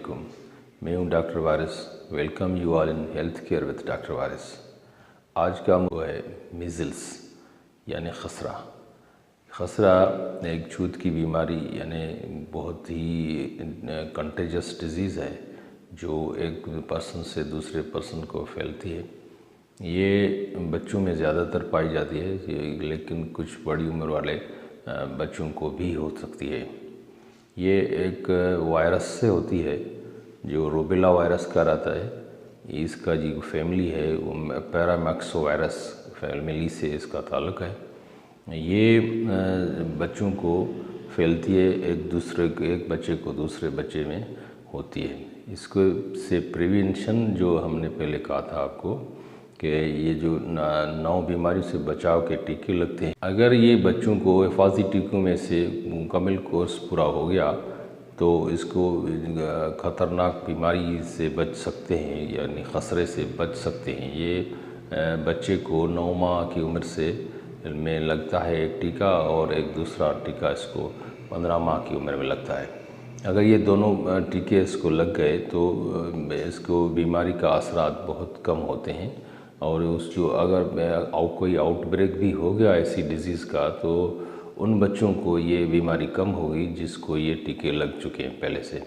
علیکم، میں ہوں ڈاکٹر وارث۔ Welcome you all in health care with doctor وارث۔ آج کا موضوع ہے میزلس یعنی خسرہ۔ خسرہ ایک چھوت کی بیماری یعنی بہت ہی کنٹیجس ڈیزیز ہے جو ایک پرسن سے دوسرے پرسن کو پھیلتی ہے۔ یہ بچوں میں زیادہ تر پائی جاتی ہے، لیکن کچھ بڑی عمر والے بچوں کو بھی ہو سکتی ہے۔ یہ ایک وائرس سے ہوتی ہے جو روبیلا وائرس کا رہتا ہے۔ اس کا جو فیملی ہے وہ پیرامیکسو وائرس فیملی سے اس کا تعلق ہے۔ یہ بچوں کو پھیلتی ہے، ایک بچے کو دوسرے بچے میں ہوتی ہے۔ اس کو سے پریونشن جو ہم نے پہلے کہا تھا آپ کو کہ یہ جو 9 بیماری سے بچاؤ کے ٹیکے لگتے ہیں، اگر یہ بچوں کو حفاظتی ٹیکوں میں سے مکمل کورس پورا ہو گیا تو اس کو خطرناک بیماری سے بچ سکتے ہیں، یعنی خسرے سے بچ سکتے ہیں۔ یہ بچے کو 9 ماہ کی عمر سے میں لگتا ہے ایک ٹیکہ، اور ایک دوسرا ٹیکہ اس کو 15 ماہ کی عمر میں لگتا ہے۔ اگر یہ دونوں ٹیکے اس کو لگ گئے تو اس کو بیماری کا اثرات بہت کم ہوتے ہیں، اور اگر کوئی آؤٹ بریک بھی ہو گیا ایسی ڈیزیز کا تو ان بچوں کو یہ بیماری کم ہوگی جس کو یہ ٹیکے لگ چکے ہیں پہلے سے۔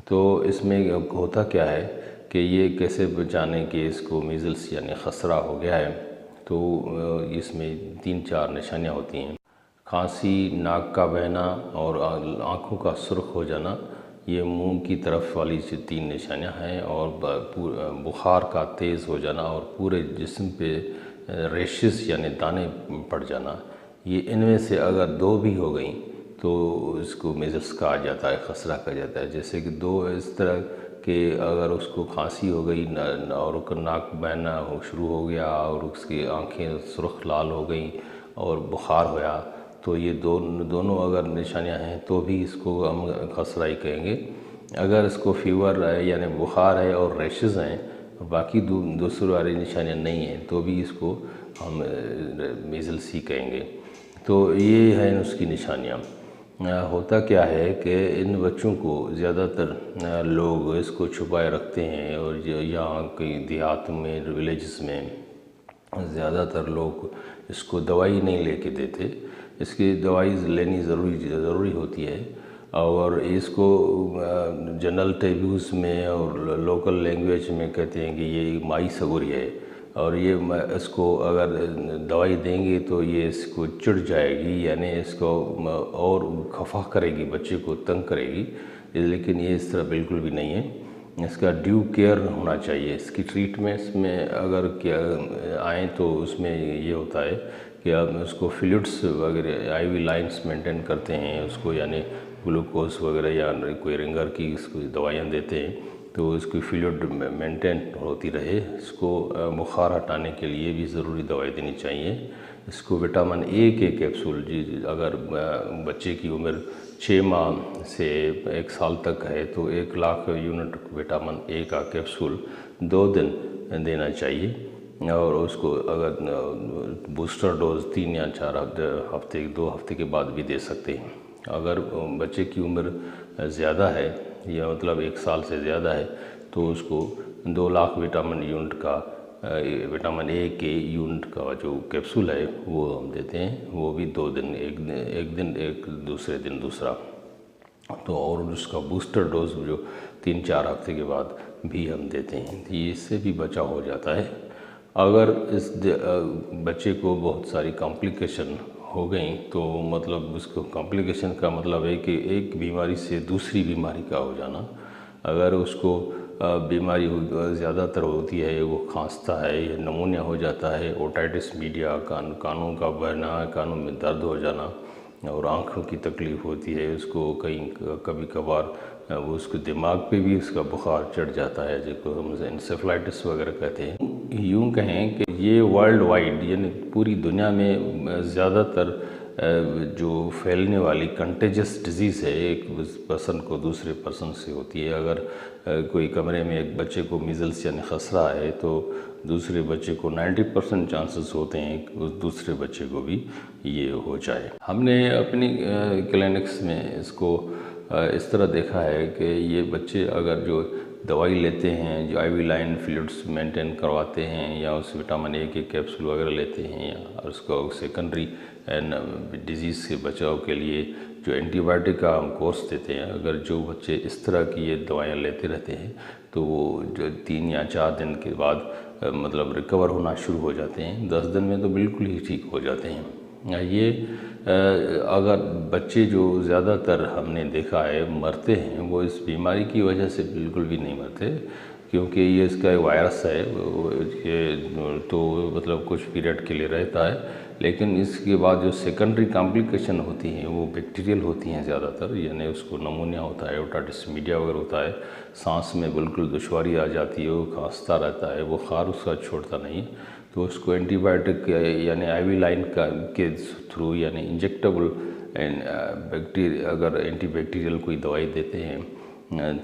تو اس میں ہوتا کیا ہے کہ یہ کیسے بچانے کہ اس کو میزلس یعنی خسرہ ہو گیا ہے، تو اس میں 3-4 نشانیاں ہوتی ہیں۔ کھانسی، ناک کا بہنا اور آنکھوں کا سرخ ہو جانا، یہ منہ کی طرف والی 3 نشانیاں ہیں، اور بخار کا تیز ہو جانا اور پورے جسم پہ ریشز یعنی دانے پڑ جانا۔ یہ ان میں سے اگر 2 بھی ہو گئیں تو اس کو میزلس کہا جاتا ہے، خسرہ کہا جاتا ہے۔ جیسے کہ 2 اس طرح کہ اگر اس کو کھانسی ہو گئی اور ناک بہنا شروع ہو گیا اور اس کی آنکھیں سرخ لال ہو گئیں اور بخار ہویا، تو یہ دونوں اگر نشانیاں ہیں تو بھی اس کو ہم خسرہ ہی کہیں گے۔ اگر اس کو فیور ہے یعنی بخار ہے اور ریشز ہیں اور باقی دوسری والی نشانیاں نہیں ہیں تو بھی اس کو ہم میزلس ہی کہیں گے۔ تو یہ ہیں اس کی نشانیاں۔ ہوتا کیا ہے کہ ان بچوں کو زیادہ تر لوگ اس کو چھپائے رکھتے ہیں، اور یہاں کئی دیہات میں ولیجز میں زیادہ تر لوگ اس کو دوائی نہیں لے کے دیتے۔ اس کی دوائی لینی ضروری ہوتی ہے، اور اس کو جنرل ٹیبوز میں اور لوکل لینگویج میں کہتے ہیں کہ یہ مائی سگوری ہے، اور یہ اس کو اگر دوائی دیں گے تو یہ اس کو چڑھ جائے گی، یعنی اس کو اور خفا کرے گی، بچے کو تنگ کرے گی، لیکن یہ اس طرح بالکل بھی نہیں ہے۔ اس کا ڈیو کیئر ہونا چاہیے۔ اس کی ٹریٹمنٹس میں اگر آئیں تو اس میں یہ ہوتا ہے کہ آپ اس کو فلوئڈس وغیرہ آئی وی لائنس مینٹین کرتے ہیں، اس کو یعنی گلوکوز وغیرہ یا کوئی رنگر کی اس کو دوائیاں دیتے ہیں تو اس کی فلوئڈ مینٹین ہوتی رہے۔ اس کو بخار ہٹانے کے لیے بھی ضروری دوائی دینی چاہیے۔ اس کو وٹامن اے کے کیپسول، اگر بچے کی عمر 6 ماہ سے 1 سال تک ہے تو 1,00,000 یونٹ وٹامن اے کا کیپسول 2 دن دینا چاہیے، اور اس کو اگر بوسٹر ڈوز 3 یا 4 ہفتے 2 ہفتے کے بعد بھی دے سکتے ہیں۔ اگر بچے کی عمر زیادہ ہے یا مطلب 1 سال سے زیادہ ہے تو اس کو 2,00,000 وٹامن اے کے یونٹ کا جو کیپسول ہے وہ ہم دیتے ہیں، وہ بھی 2 دن، ایک دن ایک دوسرے دن دوسرا، تو اور اس کا بوسٹر ڈوز جو 3-4 ہفتے کے بعد بھی ہم دیتے ہیں، یہ اس سے بھی بچاؤ ہو جاتا ہے۔ اگر اس بچے کو بہت ساری کمپلیکیشن ہو گئیں تو مطلب اس کو کمپلیکیشن کا مطلب ہے کہ ایک بیماری سے دوسری بیماری کا ہو جانا۔ اگر اس کو بیماری زیادہ تر ہوتی ہے، وہ کھانستا ہے یا نمونیا ہو جاتا ہے، اوٹائٹس میڈیا، کانوں کا بہنا، کانوں میں درد ہو جانا اور آنکھوں کی تکلیف ہوتی ہے، اس کو کبھی کبھار وہ اس کو دماغ پہ بھی اس کا بخار چڑھ جاتا ہے، جس کو ہم انسیفلائٹس وغیرہ کہتے ہیں۔ یوں کہیں کہ یہ ورلڈ وائڈ یعنی پوری دنیا میں زیادہ تر جو پھیلنے والی کنٹیجس ڈیزیز ہے، ایک پرسن کو دوسرے پرسن سے ہوتی ہے۔ اگر کوئی کمرے میں ایک بچے کو میزلس یعنی خسرہ ہے تو دوسرے بچے کو 90% چانسز ہوتے ہیں کہ اس دوسرے بچے کو بھی یہ ہو جائے۔ ہم نے اپنی کلینکس میں اس کو اس طرح دیکھا ہے کہ یہ بچے اگر جو دوائی لیتے ہیں، جو آئی وی لائن فلوئڈس مینٹین کرواتے ہیں، یا اس وٹامن اے کے کیپسول وغیرہ لیتے ہیں، یا اس کو سیکنڈری ڈیزیز سے بچاؤ کے لیے جو اینٹی بائیوٹک کا ہم کورس دیتے ہیں، اگر جو بچے اس طرح کی یہ دوائیاں لیتے رہتے ہیں تو وہ جو 3 یا 4 دن کے بعد مطلب ریکور ہونا شروع ہو جاتے ہیں، 10 دن میں تو بالکل ہی ٹھیک ہو جاتے ہیں۔ یہ اگر بچے جو زیادہ تر ہم نے دیکھا ہے مرتے ہیں، وہ اس بیماری کی وجہ سے بالکل بھی نہیں مرتے، کیونکہ یہ اس کا ایک وائرس ہے، تو مطلب کچھ پیریڈ کے لیے رہتا ہے، لیکن اس کے بعد جو سیکنڈری کمپلیکیشن ہوتی ہیں وہ بیکٹیریل ہوتی ہیں زیادہ تر، یعنی اس کو نمونیا ہوتا ہے، اوٹائٹس میڈیا وغیرہ ہوتا ہے، سانس میں بالکل دشواری آ جاتی ہے، وہ کھانستا رہتا ہے، بخار اس کا چھوڑتا نہیں، تو اس کو اینٹی بائیوٹک یعنی آئی وی لائن کے تھرو یعنی انجیکٹیبل اگر اینٹی بیکٹیریل کوئی دوائی دیتے ہیں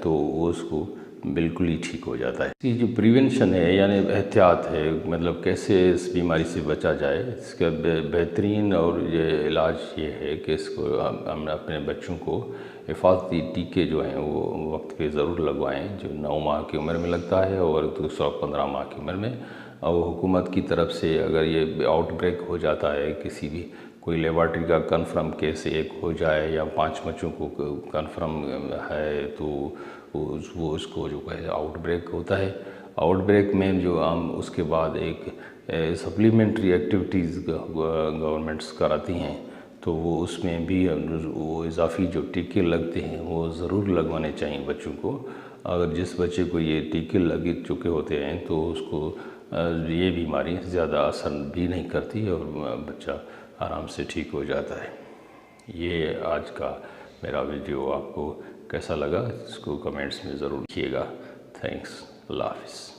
تو وہ اس کو بالکل ہی ٹھیک ہو جاتا ہے۔ اس کی جو پریونشن ہے یعنی احتیاط ہے، مطلب کیسے اس بیماری سے بچا جائے، اس کا بہترین اور یہ علاج یہ ہے کہ اس کو ہم اپنے بچوں کو حفاظتی ٹیکے جو ہیں وہ وقت پہ ضرور لگوائیں، جو 9 ماہ کی عمر میں لگتا ہے اور دوسرا 15 ماہ کی عمر میں، اور حکومت کی طرف سے اگر یہ آؤٹ بریک ہو جاتا ہے، کسی بھی کوئی لیبارٹری کا کنفرم کیس ایک ہو جائے یا 5 بچوں کو کنفرم ہے تو وہ اس کو جو ہے آؤٹ بریک ہوتا ہے، آؤٹ بریک میں جو ہم اس کے بعد ایک سپلیمنٹری ایکٹیویٹیز گورنمنٹس کراتی ہیں، تو وہ اس میں بھی وہ اضافی جو ٹیکے لگتے ہیں وہ ضرور لگوانے چاہیے بچوں کو۔ اگر جس بچے کو یہ ٹیکے لگ چکے ہوتے ہیں تو اس کو یہ بیماری زیادہ اثر بھی نہیں کرتی اور بچہ آرام سے ٹھیک ہو جاتا ہے۔ یہ آج کا میرا ویڈیو آپ کو کیسا لگا اس کو کمنٹس میں ضرور لکھیے گا۔ تھینکس، اللہ حافظ۔